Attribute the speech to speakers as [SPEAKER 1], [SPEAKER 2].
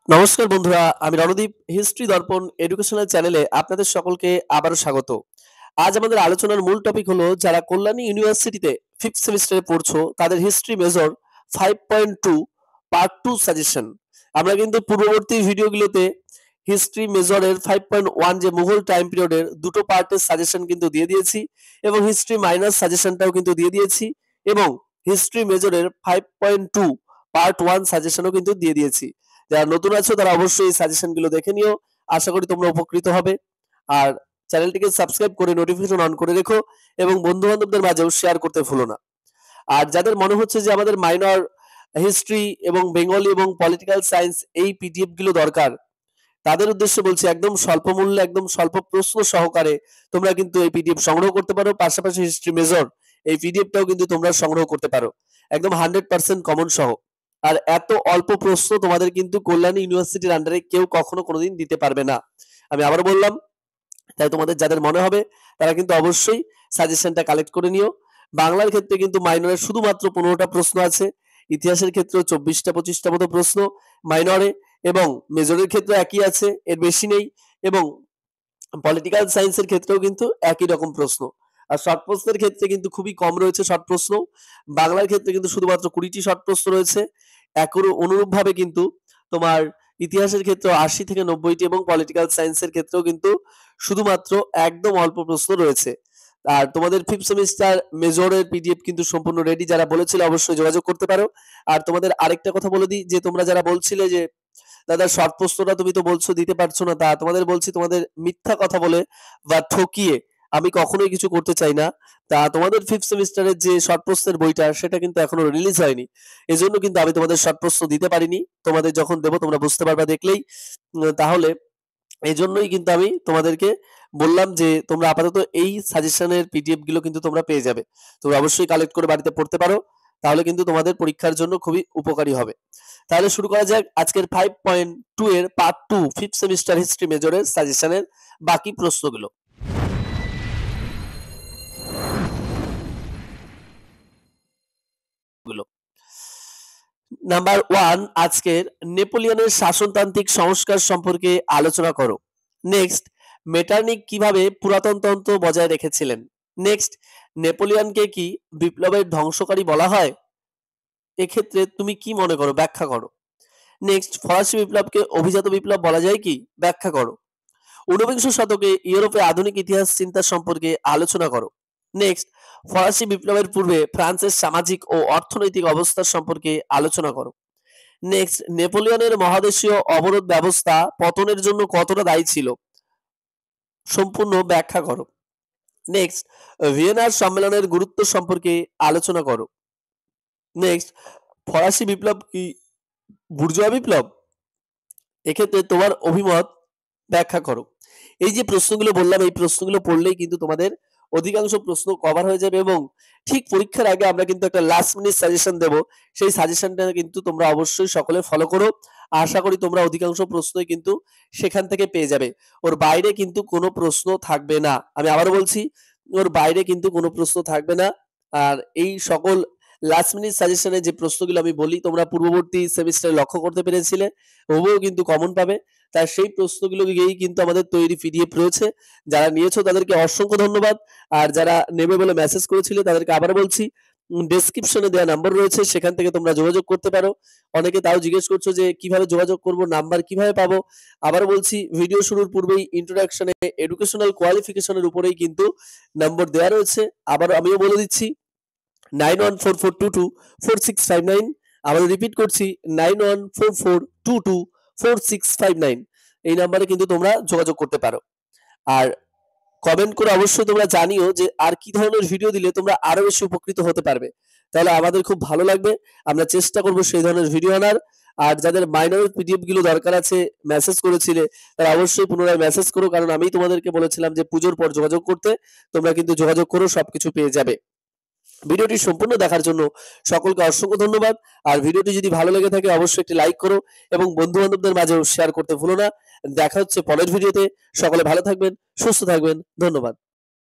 [SPEAKER 1] নমস্কার বন্ধুরা, আমি রণদীপ হিস্ট্রি দর্পণ এডুকেশনাল চ্যানেলে আপনাদের সকলকে আবারও স্বাগত। আজ আমাদের আলোচনার মূল টপিক হলো যারা কল্যাণী ইউনিভার্সিটিতে 5th সেমিস্টারে পড়ছো তাদের হিস্ট্রি মেজর 5.2 পার্ট 2 সাজেশন। আমরা কিন্তু পূর্ববর্তী ভিডিওগুলোতে হিস্ট্রি মেজরের 5.1 যে মুঘল টাইম পিরিয়ডের দুটো পার্টের সাজেশন কিন্তু দিয়ে দিয়েছি এবং হিস্ট্রি মাইনাস সাজেশনটাও কিন্তু দিয়ে দিয়েছি এবং হিস্ট্রি মেজরের 5.2 পার্ট 1 সাজেশনও কিন্তু দিয়ে দিয়েছি। যারা নতুন আছো তারা অবশ্যই এই সাজেশনগুলো দেখে নিও। আশা করি তোমরা উপকৃত হবে। আর চ্যানেলটিকে সাবস্ক্রাইব করে নোটিফিকেশন অন করে রেখো এবং বন্ধু-বান্ধবদের মাঝেও শেয়ার করতে ভুলো না। আর যাদের মনে হচ্ছে যে আমাদের মাইনর হিস্ট্রি এবং বেঙ্গলি এবং পলিটিক্যাল সায়েন্স এই পিডিএফ গুলো দরকার, তাদের উদ্দেশ্যে বলছি একদম স্বল্প মূল্যে একদম স্বল্প প্রশ্ন সহকারে তোমরা কিন্তু এই পিডিএফ সংগ্রহ করতে পারো। পাশাপাশি হিস্ট্রি মেজর এই পিডিএফটাও কিন্তু তোমরা সংগ্রহ করতে পারো একদম 100% কমন সহ। আর এত অল্প প্রশ্ন তোমাদের কিন্তু কল্যাণী ইউনিভার্সিটির আন্ডারে কেউ কখনো কোনোদিন দিতে পারবে না। আমি আবার বললাম, তাই তোমাদের যাদের মনে হবে তারা কিন্তু অবশ্যই সাজেশনটা কালেক্ট করে নিও। বাংলার ক্ষেত্রে কিন্তু মাইনরে শুধুমাত্র 15টা প্রশ্ন আছে, ইতিহাসের ক্ষেত্রেও 24-25টা মতো প্রশ্ন মাইনরে, এবং মেজরের ক্ষেত্রে একই আছে, এর বেশি নেই, এবং পলিটিক্যাল সায়েন্সের ক্ষেত্রেও কিন্তু একই রকম প্রশ্ন। আর শর্ট প্রশ্নের ক্ষেত্রে কিন্তু খুবই কম রয়েছে শর্ট প্রশ্ন। বাংলার ক্ষেত্রে কিন্তু শুধুমাত্র 20টি শর্ট প্রশ্ন রয়েছে। অনুরূপভাবে কিন্তু তোমার ইতিহাসের ক্ষেত্রে 80 থেকে 90টি এবং পলিটিক্যাল সায়েন্সের ক্ষেত্রেও কিন্তু শুধুমাত্র একদম অল্প প্রশ্ন রয়েছে। আর তোমাদের 5th সেমিস্টার মেজরের পিডিএফ কিন্তু সম্পূর্ণ রেডি। যারা বলেছিলে অবশ্যই যোগাযোগ করতে পারো। আর তোমাদের আরেকটা কথা বলে দিই যে তোমরা যারা বলছিলে যে দাদা শর্ট প্রশ্নটা তুমি তো বলছো দিতে পারছো না, তা তোমাদের বলছি তোমাদের মিথ্যা কথা বলে বা ঠকিয়ে আমি কখনোই কিছু করতে চাই না। তা তোমাদের 5th সেমিস্টারের যে শর্ট প্রশ্নের বইটা সেটা কিন্তু এখনো রিলিজ হয়নি, এজন্য কিন্তু আমি তোমাদের শর্ট প্রশ্ন দিতে পারিনি। তোমাদের যখন দেবো তোমরা বুঝতে পারবা দেখলেই। তাহলে এজন্যই কিন্তু আমি তোমাদেরকে বললাম যে তোমরা আপাতত এই সাজেশনের পিডিএফ গুলো কিন্তু তোমরা পেয়ে যাবে। তোমরা অবশ্যই কালেক্ট করে বাড়িতে পড়তে পারো, তাহলে কিন্তু তোমাদের পরীক্ষার জন্য খুবই উপকারী হবে। তাহলে শুরু করা যাক আজকের 5.2 এর পার্ট 2 5th সেমিস্টার হিস্ট্রি মেজরের সাজেশনের বাকি প্রশ্নগুলো। নাম্বার 1, আজকের নেপোলিয়নের শাসনতান্ত্রিক সংস্কার সম্পর্কে আলোচনা করো। নেক্সট, মেটার্নিক কিভাবে পুরাতন তন্ত্র বজায় রেখেছিলেন। নেক্সট, নেপোলিয়নকে কি বিপ্লবের ধ্বংসকারী বলা হয়? এক্ষেত্রে তুমি কি মনে করো, ব্যাখ্যা করো। নেক্সট, ফরাসি বিপ্লবকে অভিজাত বিপ্লব বলা যায় কি? ব্যাখ্যা করো। ঊনবিংশ শতকে ইউরোপে আধুনিক ইতিহাস চিন্তা সম্পর্কে আলোচনা করো। নেক্সট, ফরাসি বিপ্লবের পূর্বে ফ্রান্সের সামাজিক ও অর্থনৈতিক অবস্থা সম্পর্কে আলোচনা করো। নেক্সট, নেপোলিয়নের মহাদেশীয় অবরোধ ব্যবস্থা পতনের জন্য কতটা দায়ী ছিল? সম্পূর্ণ ব্যাখ্যা করো। নেক্সট, ভিয়েনার সম্মেলনের গুরুত্ব সম্পর্কে আলোচনা করো। নেক্সট, ফরাসি বিপ্লব কি বুর্জোয়া বিপ্লব? এক্ষেত্রে তোমার অভিমত ব্যাখ্যা করো। এই যে প্রশ্নগুলো বললাম এই প্রশ্নগুলো পড়লেই কিন্তু তোমাদের অধিকাংশ প্রশ্ন কভার হয়ে যাবে এবং ঠিক পরীক্ষার আগে আমরা কিন্তু একটা লাস্ট মিনিট সাজেশন দেব। সেই সাজেশনটা কিন্তু তোমরা অবশ্যই সকলে ফলো করো। আশা করি তোমরা অধিকাংশ প্রশ্নই কিন্তু সেখান থেকে পেয়ে যাবে। ওর বাইরে কিন্তু কোনো প্রশ্ন থাকবে না। আমি আবারও বলছি, ওর বাইরে কিন্তু কোনো প্রশ্ন থাকবে না। আর এই সকল লাস্ট মিনিট সাজেশনে যে প্রশ্নগুলো আমি বলি তোমরা পূর্ববর্তী সেমিস্টারে লক্ষ্য করতে পেরেছিলে, হুবহু কিন্তু কমন পাবে। তাই সেই প্রশ্নগুলো গিয়েই কিন্তু আমাদের তৈরি পিডিএফ রয়েছে। যারা নিয়েছো তাদেরকে অসংখ্য ধন্যবাদ। আর যারা নেবে বলে মেসেজ করেছিলে তাদেরকে আবার বলছি, ডেসক্রিপশনে দেওয়া নাম্বার রয়েছে, সেখান থেকে তোমরা যোগাযোগ করতে পারো। অনেকে তাও জিজ্ঞেস করছো যে কিভাবে যোগাযোগ করব, নাম্বার কিভাবে পাবো। আবার বলছি, ভিডিও শুরুর পূর্বেই ইন্ট্রোডাকশনে এডুকেশনাল কোয়ালিফিকেশনের উপরেই কিন্তু নম্বর দেওয়া রয়েছে। আবার আমিও বলে দিচ্ছি, 9144224659। আবার রিপিট করছি, 9144224659। এই নাম্বারে কিন্তু তোমরা যোগাযোগ করতে পারো। আর কমেন্ট করে অবশ্যই তোমরা জানিও যে আর কি ধরনের ভিডিও দিলে তোমরা আরো বেশি উপকৃত হতে পারবে, তাহলে আমাদের খুব ভালো লাগবে। আমরা চেষ্টা করব সেই ধরনের ভিডিও আনার। আর যাদের মাইনর পিডিএফ গুলো দরকার আছে মেসেজ করেছিলে তারা অবশ্যই পুনরায় মেসেজ করো, কারণ আমি তোমাদেরকে বলেছিলাম যে পুজোর পর যোগাযোগ করতে। তোমরা কিন্তু যোগাযোগ করো, সবকিছু পেয়ে যাবে। ভিডিওটি সম্পূর্ণ দেখার জন্য সকলকে অসংখ্য ধন্যবাদ। আর ভিডিওটি যদি ভালো লেগে থাকে অবশ্যই একটি লাইক করো এবং বন্ধু বান্ধবদের মাঝেও শেয়ার করতে ভুলো না। দেখা হচ্ছে পরের ভিডিওতে। সকলে ভালো থাকবেন, সুস্থ থাকবেন। ধন্যবাদ।